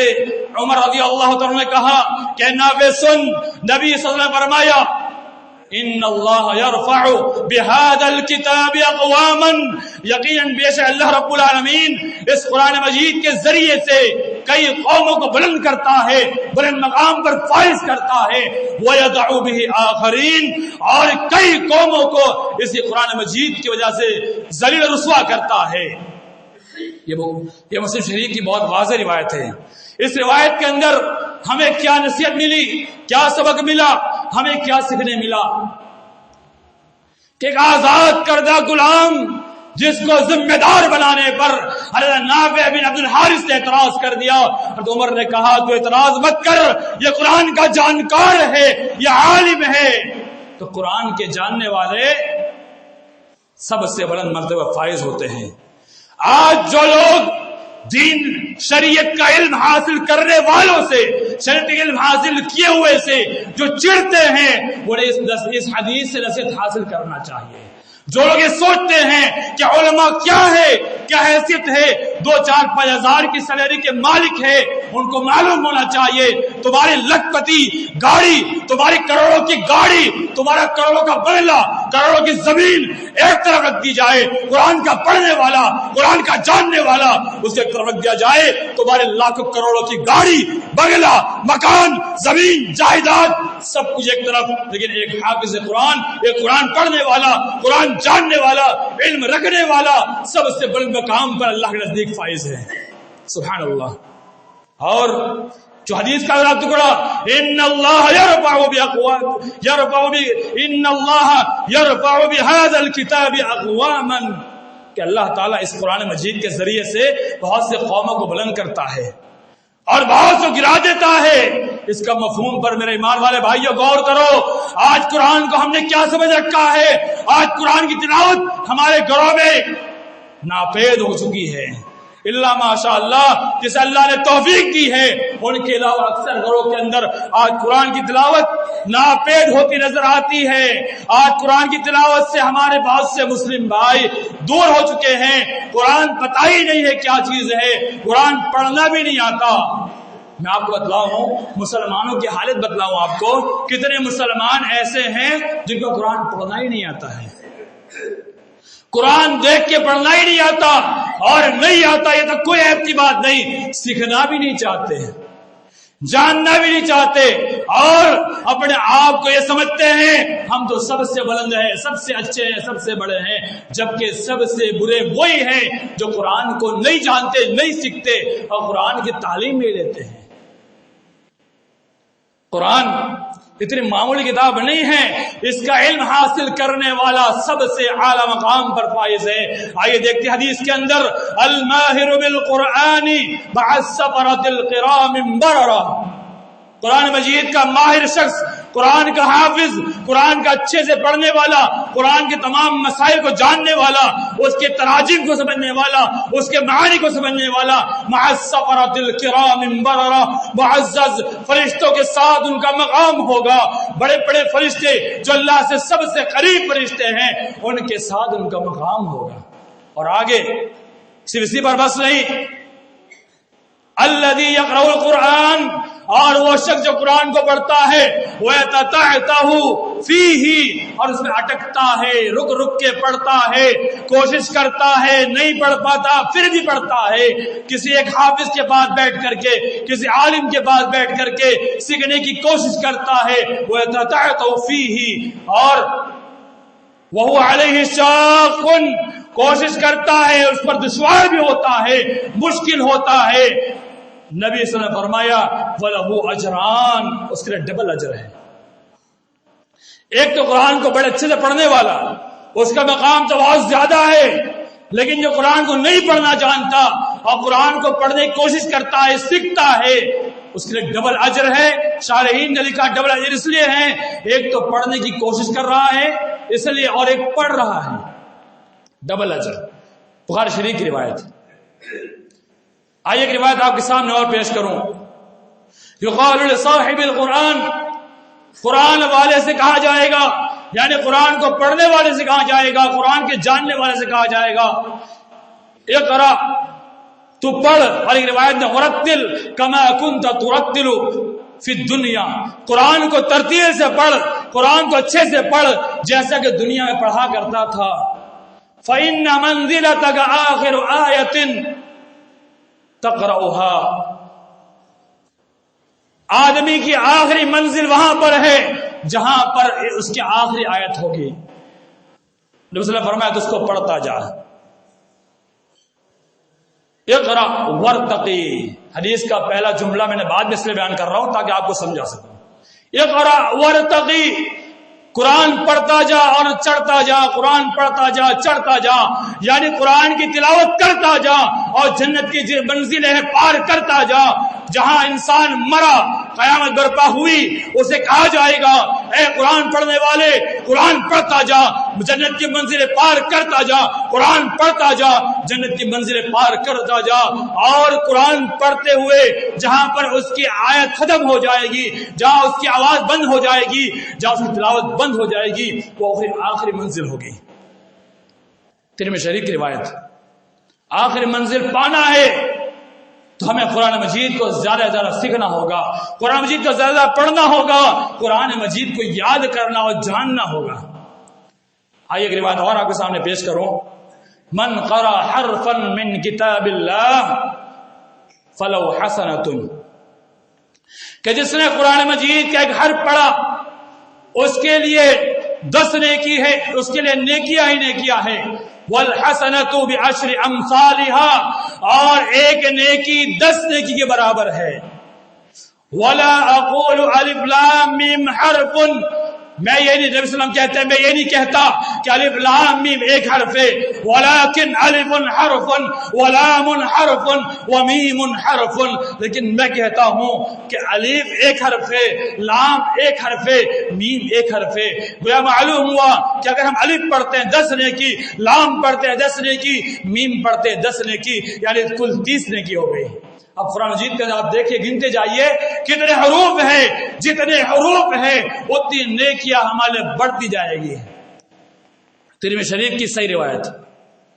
عمر رضی اللہ تعالیٰ نے کہا کہ نافع سن، نبی صلی اللہ علیہ وسلم نے فرمایا ان اللہ یرفع بهذا الكتاب اقواما، یقیناً بے شک اللہ رب العالمین اس قرآن مجید کے ذریعے سے کئی قوموں کو بلند کرتا ہے، بلند مقام پر فائز کرتا ہے، وَيَدْعُ بِهِ آخَرِينَ، اور کئی قوموں کو اسی قرآن مجید کی وجہ سے ذلیل رسوا کرتا ہے۔ یہ مسلم شریف کی بہت واضح روایت ہے۔ اس روایت کے اندر ہمیں کیا نصیحت ملی، کیا سبق ملا، ہمیں کیا سیکھنے ملا کہ ایک آزاد کردہ غلام جس کو ذمہ دار بنانے پر حضرت نافع بن عبد الحارث نے اعتراض کر دیا، حضرت عمر نے کہا تو اعتراض مت کر، یہ قرآن کا جانکار ہے، یہ عالم ہے، تو قرآن کے جاننے والے سب سے بلند مرتبہ فائز ہوتے ہیں۔ آج جو لوگ دین شریعت کا علم حاصل کرنے والوں سے، شریعت کا علم حاصل کیے ہوئے سے جو چڑھتے ہیں، انہیں اس حدیث سے نصیحت حاصل کرنا چاہیے۔ جو لوگ یہ سوچتے ہیں کہ علماء کیا ہے، کیا حیثیت ہے، 2-4-5 ہزار کی سیلری کے مالک ہے، ان کو معلوم ہونا چاہیے تمہاری لکھپتی گاڑی، تمہاری کروڑوں کی گاڑی، تمہارا کروڑوں کا بنگلہ، کروڑوں کی زمین ایک طرف رکھ دی جائے، قرآن کا پڑھنے والا، قرآن کا جاننے والا اسے ایک طرف رکھ دیا جائے، تمہارے لاکھوں کروڑوں کی گاڑی، بنگلہ، مکان، زمین، جائیداد سب کچھ ایک طرف، لیکن ایک حافظ قرآن، ایک قرآن پڑھنے والا، قرآن جاننے والا، علم رکھنے والا سب سے بڑے مقام پر اللہ کے نزدیک فائز ہے۔ سبحان اللہ۔ اور جو حدیث کا ٹکڑا، ان اللہ یرفع بهذا الكتاب اقواما، کہ اللہ تعالیٰ اس قرآن مجید کے ذریعے سے بہت سے قوموں کو بلند کرتا ہے اور بہت سے گرا دیتا ہے۔ اس کا مفہوم پر میرے ایمان والے بھائیوں غور کرو۔ آج قرآن کو ہم نے کیا سمجھ رکھا ہے؟ آج قرآن کی تلاوت ہمارے گھروں میں ناپید ہو چکی ہے، اللہ ماشاء اللہ جسے اللہ نے توفیق دی ہے، ان کے علاوہ اکثر گھروں کے اندر آج قرآن کی تلاوت ناپید ہوتی نظر آتی ہے۔ آج قرآن کی تلاوت سے ہمارے بہت سے مسلم بھائی دور ہو چکے ہیں، قرآن پتہ ہی نہیں ہے کیا چیز ہے، قرآن پڑھنا بھی نہیں آتا۔ میں آپ کو بتلاؤں، مسلمانوں کی حالت بتلاؤں آپ کو، کتنے مسلمان ایسے ہیں جن کو قرآن پڑھنا ہی نہیں آتا ہے، قرآن دیکھ کے پڑھنا ہی نہیں آتا، اور نہیں آتا یہ تو کوئی عیب کی بات نہیں، سیکھنا بھی نہیں چاہتے، جاننا بھی نہیں چاہتے، اور اپنے آپ کو یہ سمجھتے ہیں ہم تو سب سے بلند ہیں، سب سے اچھے ہیں، سب سے بڑے ہیں، جبکہ سب سے برے وہی ہیں جو قرآن کو نہیں جانتے، نہیں سیکھتے اور قرآن کی تعلیم نہیں لیتے ہیں۔ قرآن اتنی معمولی کتاب نہیں ہے، اس کا علم حاصل کرنے والا سب سے اعلیٰ مقام پر فائز ہے۔ آئیے دیکھتے ہیں حدیث کے اندر، الماہر بالقرآن مع السفرۃ الکرام بررہ، قرآن مجید کا ماہر شخص، قرآن کا حافظ، قرآن کا اچھے سے پڑھنے والا، قرآن کے تمام مسائل کو جاننے والا، اس کے تراجم کو سمجھنے والا، اس کے معانی کو سمجھنے والا، مع السفرۃ الکرام بررہ، معزز فرشتوں کے ساتھ ان کا مقام ہوگا، بڑے بڑے فرشتے جو اللہ سے سب سے قریب فرشتے ہیں ان کے ساتھ ان کا مقام ہوگا۔ اور آگے صرف اسی پر بس نہیں، الذی یقرأ القرآن، اور وہ شخص جو قرآن کو پڑھتا ہے، وَيَتَتَعْتَهُ فِيهِ، اور اس میں اٹکتا ہے، رک رک کے پڑھتا ہے، کوشش کرتا ہے، نہیں پڑھ پاتا پھر بھی پڑھتا ہے، کسی ایک حافظ کے پاس بیٹھ کر کے، کسی عالم کے پاس بیٹھ کر کے سیکھنے کی کوشش کرتا ہے، وَيَتَتَعْتَهُ فِيهِ، اور وَهُوَ عَلَيْهِ شَاقٌ، کوشش کرتا ہے، اس پر دشوار بھی ہوتا ہے، مشکل ہوتا ہے۔ نبی صلی اللہ علیہ وسلم نے فرمایا وَلَهُ أَجْرَانِ، اس کے لیے ڈبل اجر ہے۔ ایک تو قرآن کو بڑے اچھے سے پڑھنے والا، اس کا مقام تو بہت زیادہ ہے، لیکن جو قرآن کو نہیں پڑھنا جانتا اور قرآن کو پڑھنے کی کوشش کرتا ہے، سیکھتا ہے، اس کے لیے ڈبل اجر ہے۔ شارحین نے لکھا ڈبل اجر اس لیے ہے، ایک تو پڑھنے کی کوشش کر رہا ہے اس لیے، اور ایک پڑھ رہا ہے، ڈبل اجر۔ بخاری شریف کی روایت۔ آئیے ایک روایت آپ کے سامنے اور پیش کروں، یقال لصاحب القرآن، قرآن والے سے کہا جائے گا، یعنی قرآن کو پڑھنے والے سے کہا جائے گا، قرآن کے جاننے والے سے کہا جائے گا، اقرا، تو پڑھ، اور ایک روایت میں ورتل کما کنت ترتل فی الدنیا، قرآن کو ترتیل سے پڑھ، قرآن کو اچھے سے پڑھ جیسا کہ دنیا میں پڑھا کرتا تھا۔ فإن منزلتك آخر آیۃ تقرأها، آدمی کی آخری منزل وہاں پر ہے جہاں پر اس کی آخری آیت ہوگی۔ نبی صلی اللہ علیہ وسلم نے فرمایا تو اس کو پڑھتا جا، اقرأ ورتقی، حدیث کا پہلا جملہ میں نے بعد میں اس لیے بیان کر رہا ہوں تاکہ آپ کو سمجھا سکوں۔ اقرأ ورتقی، قرآن پڑھتا جا اور چڑھتا جا، قرآن پڑھتا جا چڑھتا جا، یعنی قرآن کی تلاوت کرتا جا اور جنت کی جو منزلیں ہیں پار کرتا جا، جہاں انسان مرا قیامت برپا ہوئی اسے کہا جائے گا اے قرآن پڑھنے والے قرآن پڑھتا جا جنت کی منزلیں پار کرتا جا، قرآن پڑھتا جا جنت کی منزلیں پار کرتا جا۔ اور قرآن پڑھتے ہوئے جہاں پر اس کی آیت ختم ہو جائے گی، جہاں اس کی آواز بند ہو جائے گی، جہاں اس کی تلاوت بند ہو جائے گی، وہ آخری منزل ہوگی۔ ترمذی شریف کی روایت، آخری منزل پانا ہے تو ہمیں قرآن مجید کو زیادہ سے زیادہ سیکھنا ہوگا، قرآن مجید کو زیادہ پڑھنا ہوگا، قرآن مجید کو یاد کرنا اور جاننا ہوگا۔ آئیے ایک روایت اور آپ کے سامنے پیش کروں، من قرأ حرفا من کتاب اللہ فلو حسنۃ، کہ جس نے قرآن مجید کا ایک حرف پڑھا اس کے لیے 10 نیکی ہے، اس کے لیے نیکیاں ہی نیکیاں ہے۔ والحسنۃ بعشر امثالها، اور ایک نیکی 10 نیکی کے برابر ہے۔ ولا اقول الف لام میم حرف، میں یہ نہیں، نبی صلی اللہ علیہ وسلم کہتے ہیں میں یہ نہیں کہتا کہ الف لام میم ایک حرف ہے، ولکن الف حرف ولام حرف ومیم حرف، لیکن میں کہتا ہوں کہ الف ایک حرف ہے، لام ایک حرف ہے، میم ایک حرف ہے۔ گویا معلوم ہوا کہ اگر ہم الف پڑھتے ہیں 10 نیکی، لام پڑھتے ہیں 10 نیکی، میم پڑھتے ہیں 10 نیکی، یعنی کل 30 نیکی ہو گئی۔ اب قرآن مجید کے آپ دیکھیے، گنتے جائیے کتنے حروف ہیں، جتنے حروف ہیں اتنی نیکیاں ہمارے بڑھتی جائے گی۔ ترمذی شریف کی صحیح روایت،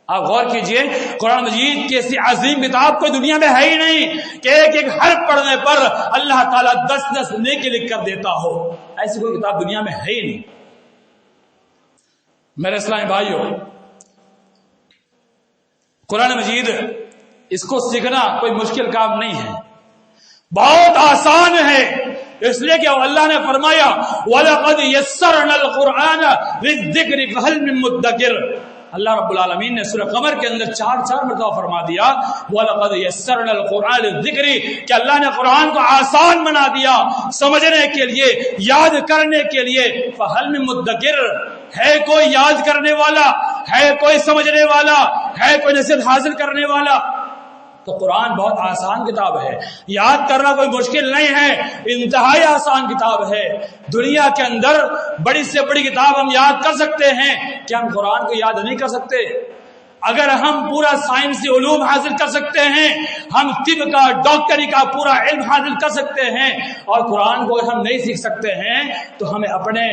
آپ غور کیجئے، قرآن مجید کی ایسی عظیم کتاب کوئی دنیا میں ہے ہی نہیں کہ ایک ایک حرف پڑھنے پر اللہ تعالیٰ 10 نیکی لکھ کر دیتا ہو، ایسی کوئی کتاب دنیا میں ہے ہی نہیں۔ میرے اسلامی بھائیوں، قرآن مجید اس کو سیکھنا کوئی مشکل کام نہیں ہے، بہت آسان ہے، اس لیے کہ اللہ نے فرمایا وَلَقَدْ يَسَّرْنَا الْقُرْآنَ لِلذِّكْرِ فَهَلْ مِن مُدَّكِرٍ۔ اللہ رب العالمین نے سورہ قمر کے اندر 4 مرتبہ فرما دیا وَلَقَدْ يَسَّرْنَا الْقُرْآنَ لِلذِّكْرِ، کہ اللہ نے قرآن کو آسان بنا دیا سمجھنے کے لیے، یاد کرنے کے لیے۔ فَهَلْ مِن مُدَّكِرٍ، ہے کوئی یاد کرنے والا، ہے کوئی سمجھنے والا، ہے کوئی نصیحت حاصل کرنے والا؟ تو قرآن بہت آسان کتاب ہے، یاد کرنا کوئی مشکل نہیں ہے، انتہائی آسان کتاب ہے۔ دنیا کے اندر بڑی سے بڑی کتاب ہم یاد کر سکتے ہیں، کیا ہم قرآن کو یاد نہیں کر سکتے؟ اگر ہم پورا سائنسی علوم حاصل کر سکتے ہیں، ہم طب کا، ڈاکٹری کا پورا علم حاصل کر سکتے ہیں، اور قرآن کو اگر ہم نہیں سیکھ سکتے ہیں تو ہمیں اپنے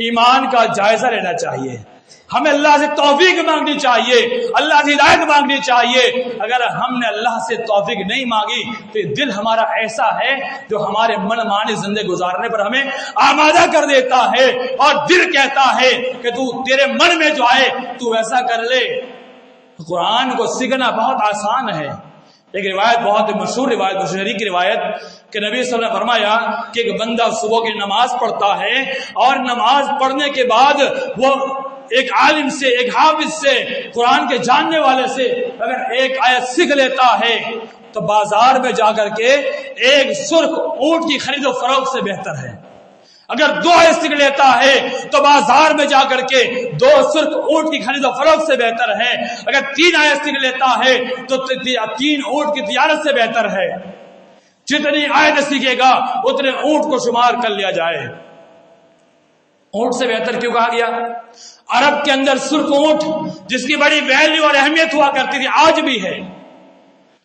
ایمان کا جائزہ لینا چاہیے، ہمیں اللہ سے توفیق مانگنی چاہیے، اللہ سے ہدایت مانگنی چاہیے۔ اگر ہم نے اللہ سے توفیق نہیں مانگی تو یہ دل ہمارا ایسا ہے جو ہمارے من مانی زندگی گزارنے پر ہمیں آمادہ کر دیتا ہے، اور دل کہتا ہے کہ تیرے من میں جو آئے تو ویسا کر لے۔ قرآن کو سیکھنا بہت آسان ہے۔ ایک روایت، بہت مشہور روایت، بخاری کی روایت، کہ نبی صلی اللہ علیہ وسلم نے فرمایا کہ ایک بندہ صبح کی نماز پڑھتا ہے، اور نماز پڑھنے کے بعد وہ ایک عالم سے، ایک حافظ سے، قرآن کے جاننے والے سے اگر ایک آیت سیکھ لیتا ہے تو بازار میں جا کر کے ایک سرخ اونٹ کی خرید و فروخت سے بہتر ہے۔ اگر 2 آیت سیکھ لیتا ہے تو بازار میں جا کر کے 2 سرخ اونٹ کی خرید و فروخت سے بہتر ہے۔ اگر 3 آیت سیکھ لیتا ہے تو 3 اونٹ کی تجارت سے بہتر ہے۔ جتنی آیت سیکھے گا اتنے اونٹ کو شمار کر لیا جائے۔ اونٹ سے بہتر کیوں کہا گیا؟ عرب کے اندر سرخ اونٹ جس کی بڑی ویلیو اور اہمیت ہوا کرتی تھی، آج بھی ہے۔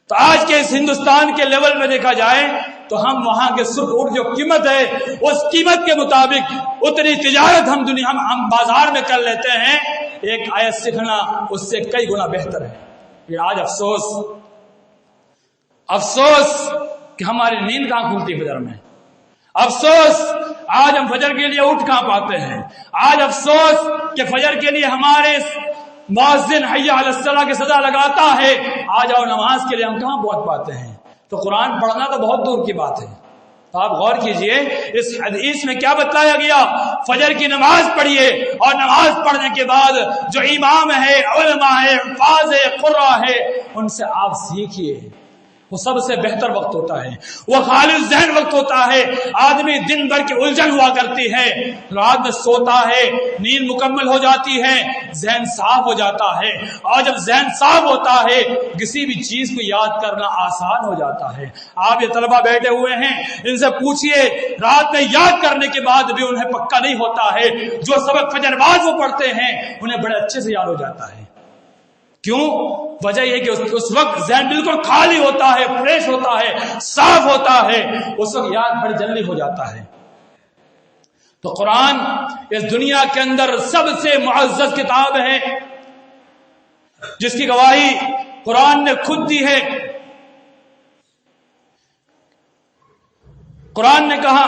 تو آج کے اس ہندوستان کے لیول میں دیکھا جائے تو ہم وہاں کے سرخ اونٹ جو قیمت ہے اس قیمت کے مطابق اتنی تجارت ہم بازار میں کر لیتے ہیں۔ ایک آیت سیکھنا اس سے کئی گنا بہتر ہے۔ یہ آج افسوس کہ ہماری نیند کہاں کھلتی فجر میں، افسوس آج ہم فجر کے لیے اٹھ کہاں پاتے ہیں، آج افسوس کہ فجر کے لیے ہمارے مؤذن حی علی الصلاۃ کی صدا لگاتا ہے، آج اور نماز کے لیے ہم کہاں پہنچ پاتے ہیں۔ تو قرآن پڑھنا تو بہت دور کی بات ہے۔ تو آپ غور کیجئے اس حدیث میں کیا بتایا گیا، فجر کی نماز پڑھیے، اور نماز پڑھنے کے بعد جو امام ہے، علماء ہے، حفاظ ہے، قرآ ہے، ان سے آپ سیکھیے، وہ سب سے بہتر وقت ہوتا ہے، وہ خالص ذہن وقت ہوتا ہے۔ آدمی دن بھر کی الجھن ہوا کرتی ہے، رات میں سوتا ہے، نیند مکمل ہو جاتی ہے، ذہن صاف ہو جاتا ہے، اور جب ذہن صاف ہوتا ہے کسی بھی چیز کو یاد کرنا آسان ہو جاتا ہے۔ آپ یہ طلبہ بیٹھے ہوئے ہیں، ان سے پوچھئے رات میں یاد کرنے کے بعد بھی انہیں پکا نہیں ہوتا ہے، جو سبق فجر بعد وہ پڑھتے ہیں انہیں بڑے اچھے سے یاد ہو جاتا ہے۔ کیوں؟ وجہ یہ کہ اس وقت ذہن بالکل خالی ہوتا ہے، فریش ہوتا ہے، صاف ہوتا ہے، اس وقت یاد بڑی جلدی ہو جاتا ہے۔ تو قرآن اس دنیا کے اندر سب سے معزز کتاب ہے، جس کی گواہی قرآن نے خود دی ہے۔ قرآن نے کہا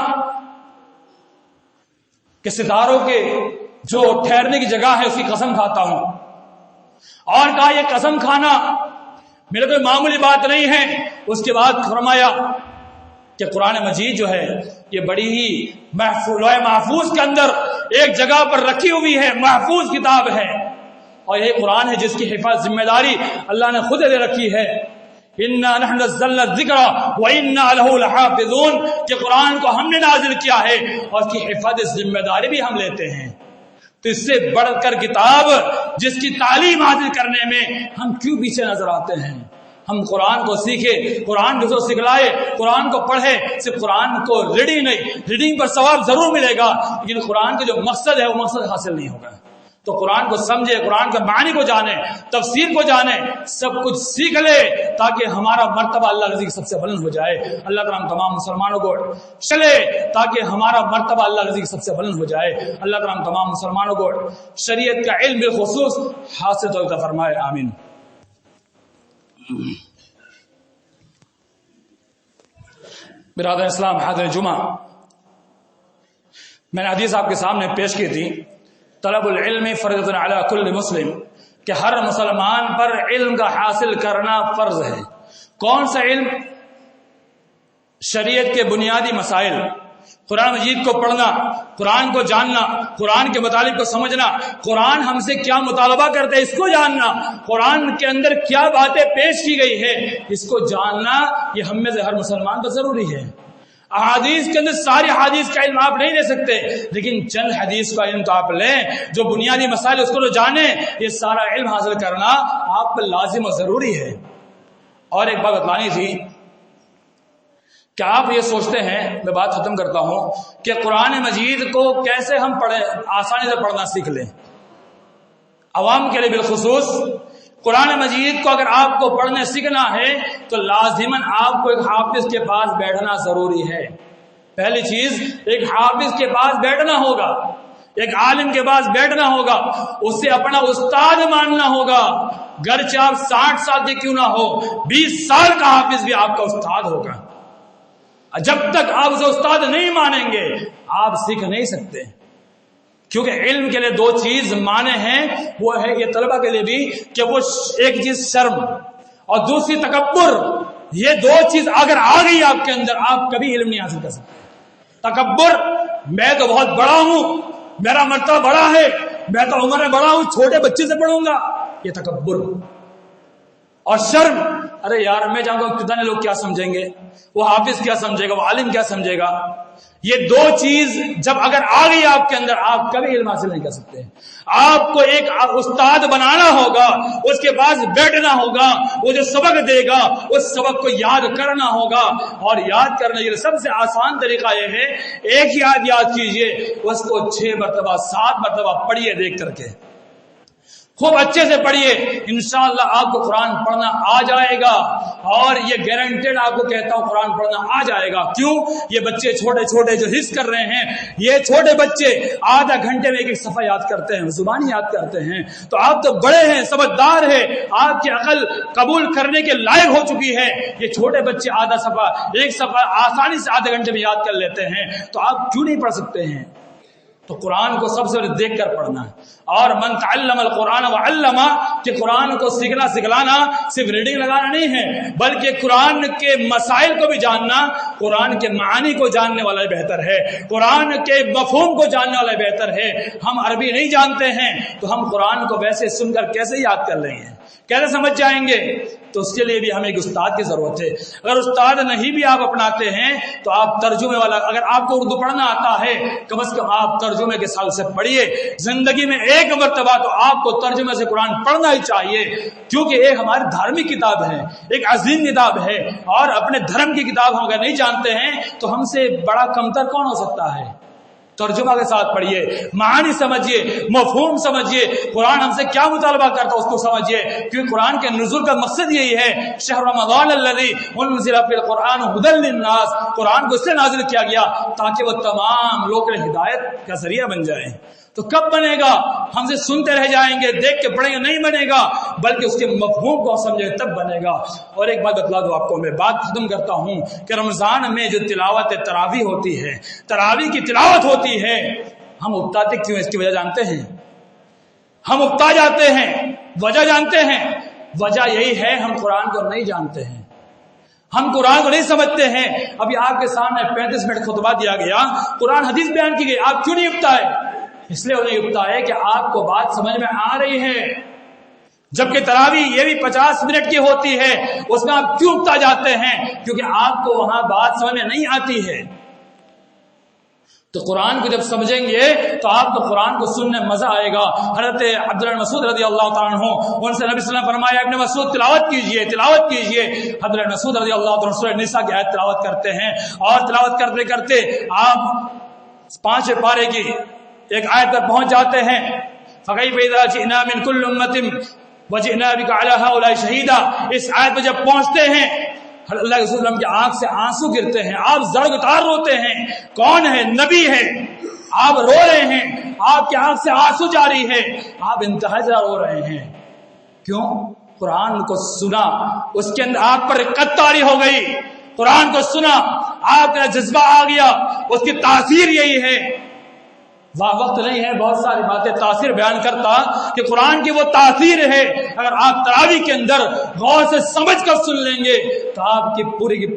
کہ ستاروں کے جو ٹھہرنے کی جگہ ہے اس کی قسم کھاتا ہوں، اور کہا یہ قسم کھانا میرے کوئی معمولی بات نہیں ہے۔ اس کے بعد فرمایا کہ قرآن مجید جو ہے یہ بڑی ہی لوح محفوظ کے اندر ایک جگہ پر رکھی ہوئی ہے، محفوظ کتاب ہے، اور یہ قرآن ہے جس کی حفاظت ذمہ داری اللہ نے خود دے رکھی ہے۔ اِنَّا نَحْنُ نَزَّلْنَا الذِّكْرَ وَإِنَّا لَهُ لَحَافِظُونَ، کہ قرآن کو ہم نے نازل کیا ہے اور اس کی حفاظت ذمہ داری بھی ہم لیتے ہیں۔ تو اس سے بڑھ کر کتاب جس کی تعلیم حاصل کرنے میں ہم کیوں پیچھے نظر آتے ہیں؟ ہم قرآن کو سیکھے، قرآن کو سکھلائے، قرآن کو پڑھے، صرف قرآن کو ریڈنگ نہیں، ریڈنگ پر ثواب ضرور ملے گا، لیکن قرآن کا جو مقصد ہے وہ مقصد حاصل نہیں ہوگا۔ تو قرآن کو سمجھے، قرآن کا معنی کو جانے، تفسیر کو جانے، سب کچھ سیکھ لے تاکہ ہمارا مرتبہ اللہ رضی سب سے بلند ہو جائے۔ اللہ تعالیٰ تمام مسلمانوں کو چلے تاکہ ہمارا مرتبہ اللہ رضی سب سے بلند ہو جائے۔ اللہ تعالیٰ تمام مسلمانوں کو شریعت کا علم بالخصوص حاصل عطا فرمائے، آمین۔ برادر اسلام، حاضر جمعہ، میں نے حدیث آپ کے سامنے پیش کی تھی، طلب العلم فرض علی کل مسلم، کہ ہر مسلمان پر علم کا حاصل کرنا فرض ہے۔ کون سا علم؟ شریعت کے بنیادی مسائل، قرآن مجید کو پڑھنا، قرآن کو جاننا، قرآن کے مطالب کو سمجھنا، قرآن ہم سے کیا مطالبہ کرتے ہے اس کو جاننا، قرآن کے اندر کیا باتیں پیش کی گئی ہے اس کو جاننا، یہ ہم میں سے ہر مسلمان پر ضروری ہے۔ احادیث کے اندر ساری حدیث کا علم آپ نہیں لے سکتے، لیکن چند حدیث کا علم تو آپ لیں، جو بنیادی مسائل اس کو تو جانیں، یہ سارا علم حاصل کرنا آپ پر لازم و ضروری ہے۔ اور ایک بات بتلانی تھی کہ آپ یہ سوچتے ہیں، میں بات ختم کرتا ہوں، کہ قرآن مجید کو کیسے ہم پڑھیں، آسانی سے پڑھنا سیکھ لیں۔ عوام کے لیے بالخصوص قرآن مجید کو اگر آپ کو پڑھنے سیکھنا ہے تو لازماً آپ کو ایک حافظ کے پاس بیٹھنا ضروری ہے۔ پہلی چیز، ایک حافظ کے پاس بیٹھنا ہوگا، ایک عالم کے پاس بیٹھنا ہوگا، اسے اپنا استاد ماننا ہوگا، گرچہ آپ 60 سال کے کیوں نہ ہو، 20 سال کا حافظ بھی آپ کا استاد ہوگا۔ جب تک آپ اسے استاد نہیں مانیں گے آپ سیکھ نہیں سکتے، کیونکہ علم کے لیے دو چیز مانے ہیں، وہ ہے یہ طلبہ کے لیے بھی، کہ وہ ایک چیز شرم اور دوسری تکبر، یہ دو چیز اگر آ گئی آپ کے اندر آپ کبھی علم نہیں حاصل کر سکتے۔ تکبر، میں تو بہت بڑا ہوں، میرا مرتبہ بڑا ہے، میں تو عمر میں بڑا ہوں، چھوٹے بچے سے پڑھوں گا، یہ تکبر۔ اور شرم، ارے یار میں جاؤں گا کتنے لوگ کیا سمجھیں گے، وہ حافظ کیا سمجھے گا، وہ عالم کیا سمجھے گا۔ یہ دو چیز جب اگر آ گئی آپ کے اندر آپ کبھی علم حاصل نہیں کر سکتے۔ آپ کو ایک استاد بنانا ہوگا، اس کے پاس بیٹھنا ہوگا، وہ جو سبق دے گا اس سبق کو یاد کرنا ہوگا، اور یاد کرنے کے لیے سب سے آسان طریقہ یہ ہے، ایک ہی یاد کیجئے، اس کو 6 مرتبہ 7 مرتبہ پڑھیے دیکھ کر کے، خوب اچھے سے پڑھیے، انشاءاللہ آپ کو قرآن پڑھنا آ جائے گا، اور یہ گارنٹیڈ آپ کو کہتا ہوں قرآن پڑھنا آ جائے گا۔ کیوں؟ یہ بچے چھوٹے چھوٹے جو حفظ کر رہے ہیں، یہ چھوٹے بچے آدھا گھنٹے میں ایک صفحہ یاد کرتے ہیں، زبان یاد کرتے ہیں، تو آپ تو بڑے ہیں، سمجھدار ہیں، آپ کی عقل قبول کرنے کے لائق ہو چکی ہے، یہ چھوٹے بچے آدھا صفحہ ایک صفحہ آسانی سے آدھے گھنٹے میں یاد کر لیتے ہیں، تو آپ کیوں نہیں پڑھ سکتے ہیں؟ تو قرآن کو سب سے پہلے دیکھ کر پڑھنا ہے، اور من تعلم القرآن وعلمہ، کہ قرآن کو سیکھنا سکھلانا صرف ریڈنگ لگانا نہیں ہے، بلکہ قرآن کے مسائل کو بھی جاننا، قرآن کے معانی کو جاننے والا بہتر ہے، قرآن کے مفہوم کو جاننے والا بہتر ہے۔ ہم عربی نہیں جانتے ہیں تو ہم قرآن کو ویسے سن کر کیسے یاد کر رہے ہیں؟ کیسے سمجھ جائیں گے؟ تو اس کے لیے بھی ہمیں ایک استاد کی ضرورت ہے. اگر استاد نہیں بھی آپ اپناتے ہیں تو آپ ترجمے والا، اگر آپ کو اردو پڑھنا آتا ہے کم از کم آپ ترجمے کے سال سے پڑھیے. زندگی میں ایک مرتبہ تو آپ کو ترجمے سے قرآن پڑھنا ہی چاہیے، کیونکہ ایک ہماری دھارمک کتاب ہے، ایک عظیم کتاب ہے، اور اپنے دھرم کی کتاب ہم اگر نہیں جانتے ہیں تو ہم سے بڑا کمتر کون ہو سکتا ہے؟ ترجمہ کے ساتھ پڑھیے، معانی سمجھیے، مفہوم سمجھیے، قرآن ہم سے کیا مطالبہ کرتا ہے اس کو سمجھیے، کیونکہ قرآن کے نزول کا مقصد یہی ہے. شہر رمضان الذی انزل فیہ القرآن ھدی للناس، قرآن کو اس لیے نازل کیا گیا تاکہ وہ تمام لوگوں کے ہدایت کا ذریعہ بن جائے. تو کب بنے گا؟ ہم سے سنتے رہ جائیں گے، دیکھ کے پڑھیں گے نہیں بنے گا، بلکہ اس کے مفہوم کو سمجھے تب بنے گا. اور ایک بات بتلا دو آپ کو، میں بات ختم کرتا ہوں کہ رمضان میں جو تلاوت تراویح ہوتی ہے، تراویح کی تلاوت ہوتی ہے، ہم اکتاتے کیوں؟ اس کی وجہ جانتے ہیں؟ ہم اکتا جاتے ہیں، وجہ جانتے ہیں؟ وجہ یہی ہے ہم قرآن کو نہیں جانتے ہیں، ہم قرآن کو نہیں سمجھتے ہیں. ابھی آپ کے سامنے 35 منٹ خطبہ دیا گیا، قرآن حدیث بیان کی گئی، آپ کیوں نہیں اکتائے؟ اس لیے انہیں اکتا ہے کہ آپ کو بات سمجھ میں آ رہی ہے، جبکہ تراویح یہ بھی 50 منٹ کی ہوتی ہے، اس میں آپ کیوں اکتا جاتے ہیں؟ کیونکہ آپ کو وہاں بات سمجھ میں نہیں آتی ہے. تو قرآن کو جب سمجھیں گے تو آپ کو قرآن کو سننے مزہ آئے گا. حضرت عبداللہ مسعود رضی اللہ تعالیٰ عنہ، ان سے نبی صلی اللہ علیہ وسلم فرمایا ابن مسعود تلاوت کیجئے، تلاوت کیجئے. حضرت مسعود رضی اللہ تعالیٰ عنہ سورہ نساء کی آیت تلاوت کرتے ہیں، اور تلاوت کرتے کرتے آپ 5 پارے کی ایک آیت پر پہنچ جاتے ہیں. فَكَيْفَ إِذَا جِئْنَا مِنْ كُلِّ أُمَّةٍ وَجِئْنَا بِكَ عَلَىٰ هَٰؤُلَاءِ شَهِيدًا، اس آیت پہ جب پہنچتے ہیں اللہ کے رسول وسلم کی آنکھ سے آنسو گرتے ہیں، آپ زڑ اتار روتے ہیں. کون ہے؟ نبی ہے. آپ رو رہے ہیں، آپ کی آنکھ سے آنسو جاری ہے، آپ انتہائی رو رہے ہیں. کیوں؟ قرآن کو سنا، اس کے اندر آپ پر رقت طاری ہو گئی. قرآن کو سنا، آپ کا جذبہ آ گیا، اس کی تاثیر یہی ہے. وقت نہیں ہے بہت ساری باتیں تاثیر بیان کرتا کہ قرآن کی وہ تاثیر ہے. اگر آپ تراویح کے اندر غور سے سمجھ کر سن لیں گے تو آپ کی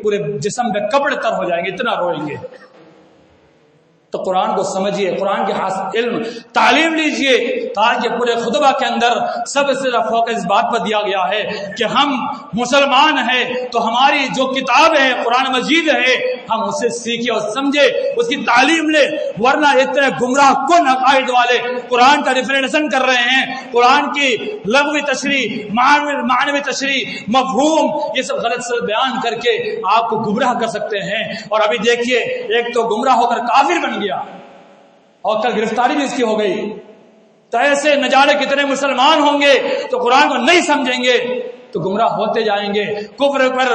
پورے جسم پہ کپڑے تر ہو جائیں گے، اتنا روئیں گے. تو قرآن کو سمجھیے، قرآن کے علم تعلیم لیجئے، تاکہ پورے خطبہ کے اندر سب سے فوکس اس بات پر دیا گیا ہے کہ ہم مسلمان ہیں تو ہماری جو کتاب ہے قرآن مجید ہے، ہم اسے سیکھیں اور سمجھے، اس کی تعلیم لے. ورنہ اتنے گمراہ کن عقائد والے قرآن کا ریفرینسن کر رہے ہیں، قرآن کی لغوی تشریح، معنوی تشریح، مفہوم، یہ سب غلط سلط بیان کر کے آپ کو گمراہ کر سکتے ہیں. اور ابھی دیکھیے ایک تو گمراہ ہو کر کافر بن گیا اور کل گرفتاری بھی اس کی ہو گئی. تو ایسے نہ جانے کتنے مسلمان ہوں گے تو قرآن کو نہیں سمجھیں گے تو گمراہ ہوتے جائیں گے، کفر پر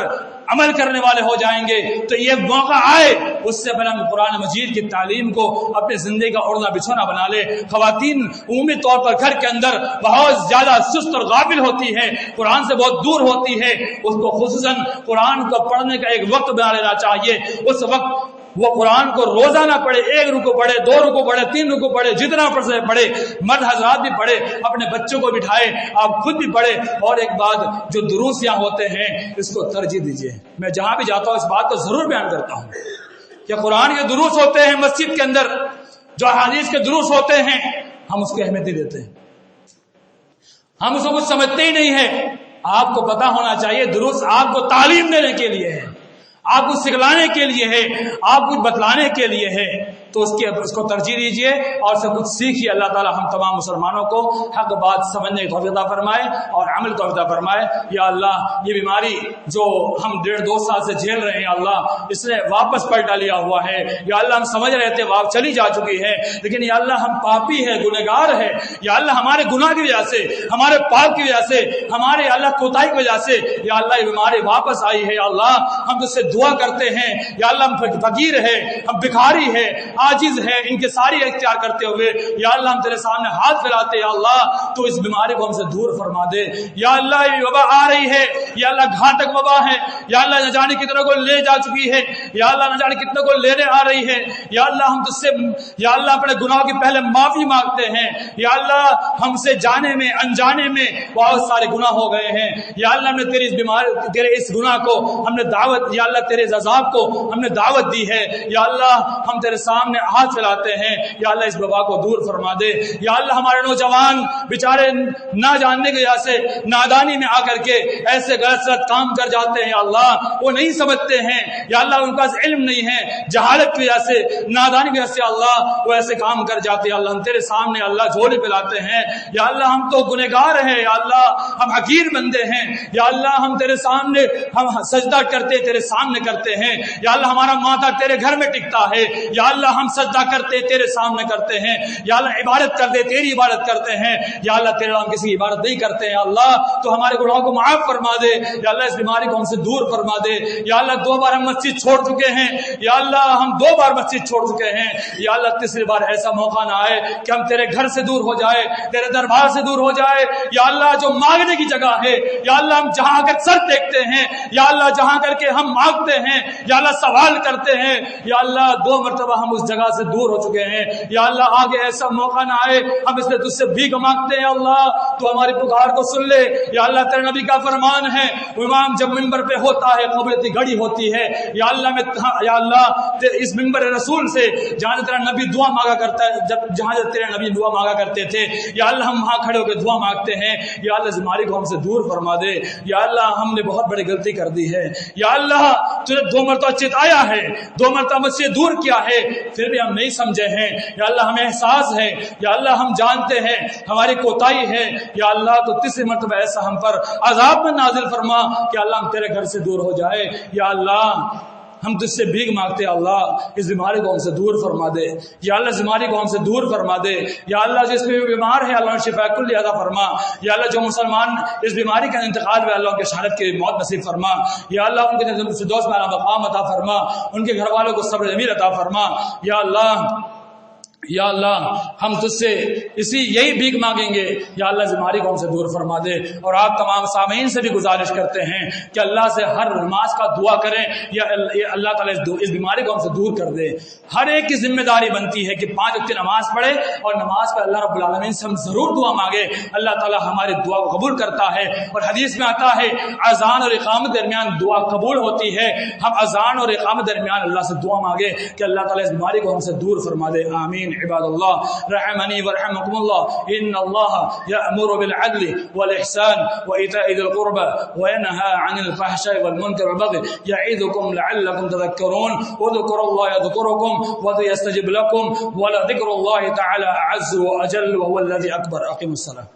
عمل کرنے والے ہو جائیں گے. تو یہ موقع آئے اس سے پہلے ہم قرآن مجید کی تعلیم کو اپنے زندگی کا اوڑھنا بچھونا بنا لے. خواتین عمومی طور پر گھر کے اندر بہت زیادہ سست اور غافل ہوتی ہے، قرآن سے بہت دور ہوتی ہے. اس کو خصوصاً قرآن کو پڑھنے کا ایک وقت بنا لینا چاہیے. اس وقت وہ قرآن کو روزانہ پڑھے، 1 رکوع پڑھے، 2 رکوع پڑھے، 3 رکوع پڑھے، جتنا پڑھ سکے پڑھے. مرد حضرات بھی پڑھے، اپنے بچوں کو بٹھائے، آپ خود بھی پڑھے. اور ایک بات، جو دروس یہاں ہوتے ہیں اس کو ترجیح دیجیے. میں جہاں بھی جاتا ہوں اس بات کو ضرور بیان کرتا ہوں کہ قرآن کے دروس ہوتے ہیں مسجد کے اندر، جو حدیث کے دروس ہوتے ہیں، ہم اس کو اہمیت نہیں دیتے، ہم اس کو کچھ سمجھتے ہی نہیں ہے. آپ کو پتا ہونا چاہیے دروس آپ کو تعلیم دینے کے لیے ہے، آپ کو سکھلانے کے لیے ہے، آپ کو بتلانے کے لیے ہے. تو اس کو ترجیح دیجیے اور سے کچھ سیکھیے. اللہ تعالی ہم تمام مسلمانوں کو حق بات سمجھنے کی توفیق عطا فرمائے اور عمل کو عطا فرمائے. یا اللہ یہ بیماری جو ہم 1.5-2 سال سے جھیل رہے ہیں اللہ اس نے واپس پلٹا لیا ہوا ہے. یا اللہ ہم سمجھ رہے تھے واپس چلی جا چکی ہے، لیکن یا اللہ ہم پاپی ہے، گنہگار ہے. یا اللہ ہمارے گناہ کی وجہ سے، ہمارے پاپ کی وجہ سے، ہمارے اللہ کوتاہی کی وجہ سے یا اللہ یہ بیماری واپس آئی ہے. یا اللہ ہم تجھ سے دعا کرتے ہیں، یا اللہ ہم فقیر ہے، ہم بھکاری ہے، عاجز ہے، ان کے ساری اختیار کرتے ہوئے یا اللہ ہم تیرے سامنے ہاتھ پھیلاتے یا اللہ تو اس بیماری کو ہم سے دور فرما دے. یا اللہ یہ وبا آ رہی ہے، یا اللہ گھاتک وبا ہے، یا اللہ نہ جانے کتنے کو لے جا چکی ہے، یا اللہ نہ جانے کتنے کو لینے آ رہی ہے، یا اللہ ہم تجھ سے یا اللہ اپنے گناہوں کی پہلے معافی مانگتے ہیں، یا اللہ ہم سے جانے میں انجانے میں بہت سارے گناہ ہو گئے ہیں، یا اللہ ہم نے تیری اس بیماری تیرے اس گناہ کو ہم نے دعوت، یا اللہ تیرے عذاب کو ہم نے دعوت دی ہے، یا اللہ ہم تیرے سامنے ہاتھ پھیلاتے ہیں، یا اللہ اس وبا کو دور فرما دے، یا اللہ ہمارے نوجوان بیچارے نہ جاننے کی وجہ سے نادانی میں آ کر کے ایسے غلط غلط کام کر جاتے ہیں، یا اللہ وہ نہیں سمجھتے ہیں، یا اللہ ان کا علم نہیں ہے، جہالت کی وجہ سے نادانی کی وجہ سے اللہ وہ ایسے کام کر جاتے ہیں، اللہ ہم تیرے سامنے اللہ جھولے پلاتے ہیں، یا اللہ ہم تو گنہگار ہیں، یا اللہ ہم حقیر بندے ہیں، یا اللہ ہم تیرے سامنے ہم سجدہ کرتے تیرے سامنے کرتے ہیں، یا اللہ ہمارا ماتھا تیرے گھر میں ٹکتا ہے، یا اللہ ہم سجدہ کرتے تیرے سامنے کرتے ہیں، یا اللہ عبادت کرتے تیری عبادت کرتے ہیں، یا اللہ تیرے ہم کسی عبادت نہیں کرتے ہیں، یا اللہ تو ہمارے گناہوں کو معاف فرما دے، یا اللہ اس بیماری کو ہم سے دور فرما دے، یا اللہ 2 بار ہم مسجد چھوڑ چکے ہیں، یا اللہ ہم 2 بار مسجد چھوڑ چکے ہیں، یا اللہ تیسری بار ایسا موقع نہ آئے کہ ہم تیرے گھر سے دور ہو جائے، تیرے دربار سے دور ہو جائے، یا اللہ جو مانگنے کی جگہ ہے، یا اللہ ہم جہاں کر سر دیکھتے ہیں، یا اللہ جہاں کر کے ہم مانگتے ہیں، یا اللہ سوال کرتے ہیں، یا اللہ 2 مرتبہ ہم اس جگہ سے دور ہو چکے ہیں، یا اللہ آگے ایسا موقع نہ آئے، ہم اس لیے تجھ سے بھیک مانگتے ہیں، اللہ تو ہماری پکار کو سن لے، یا اللہ تیرے نبی کا فرمان ہے امام جب منبر پہ ہوتا ہے قبر کی گھڑی ہوتی ہے، یا اللہ میں یا اللہ اس منبر رسول سے جہاں تیرا نبی دعا مانگا کرتا ہے، جہاں تیرے نبی دعا مانگا کرتے تھے، یا اللہ ہم وہاں کھڑے ہو کے دعا مانگتے ہیں، یا اللہ اس بیماری کو ہم سے دور فرما دے، یا اللہ ہم نے بہت بڑی غلطی کر دی ہے، یا اللہ تو نے 2 مرتبہ چتایا ہے، 2 مرتبہ مجھ سے دور کیا ہے، پھر بھی ہم نہیں سمجھے ہیں، یا اللہ ہمیں احساس ہے، یا اللہ ہم جانتے ہیں ہماری کوتاہی ہے، یا اللہ تو تیسری مرتبہ ایسا ہم پر عذاب میں نازل فرما کہ اللہ ہم تیرے گھر سے دور ہو جائے، یا اللہ ہم تجھ سے بھیک مانگتے ہیں، اللہ اس بیماری کو ہم سے دور فرما دے، یا اللہ اس بیماری کو ہم سے دور فرما دے، یا اللہ جس میں بیمار ہے اللہ شفا کل عطا فرما، یا اللہ جو مسلمان اس بیماری کا انتقال ہوئے اللہ ان کے شہادت کی موت نصیب فرما، یا اللہ ان کے فردوس میں اعلیٰ مقام عطا فرما، ان کے گھر والوں کو صبر جمیل عطا فرما، یا اللہ یا اللہ ہم تجھ سے یہی بھیک مانگیں گے، یا اللہ اس بیماری کو ہم سے دور فرما دے، اور آپ تمام سامعین سے بھی گزارش کرتے ہیں کہ اللہ سے ہر نماز کا دعا کریں، یا اللہ تعالیٰ اس بیماری کو ہم سے دور کر دے۔ ہر ایک کی ذمہ داری بنتی ہے کہ 5 وقت نماز پڑھے، اور نماز پر اللہ رب العالمین سے ہم ضرور دعا مانگے، اللہ تعالیٰ ہماری دعا کو قبول کرتا ہے، اور حدیث میں آتا ہے اذان اور اقامت درمیان دعا قبول ہوتی ہے، ہم اذان اور اقامت درمیان اللہ سے دعا مانگے کہ اللہ تعالیٰ اس بیماری کو ہم سے دور فرما دے، آمین۔ عباد اللہ رحمني ورحمكم الله إن الله يأمر بالعدل والإحسان وإيتاء ذي القربى وينهى عن الفحشاء والمنكر والبغي يعظكم لعلكم تذكرون اذكروا الله يذكركم ويستجب لكم ولذكر الله تعالى أعز وأجل وهو الذي أكبر. أقيموا الصلاة.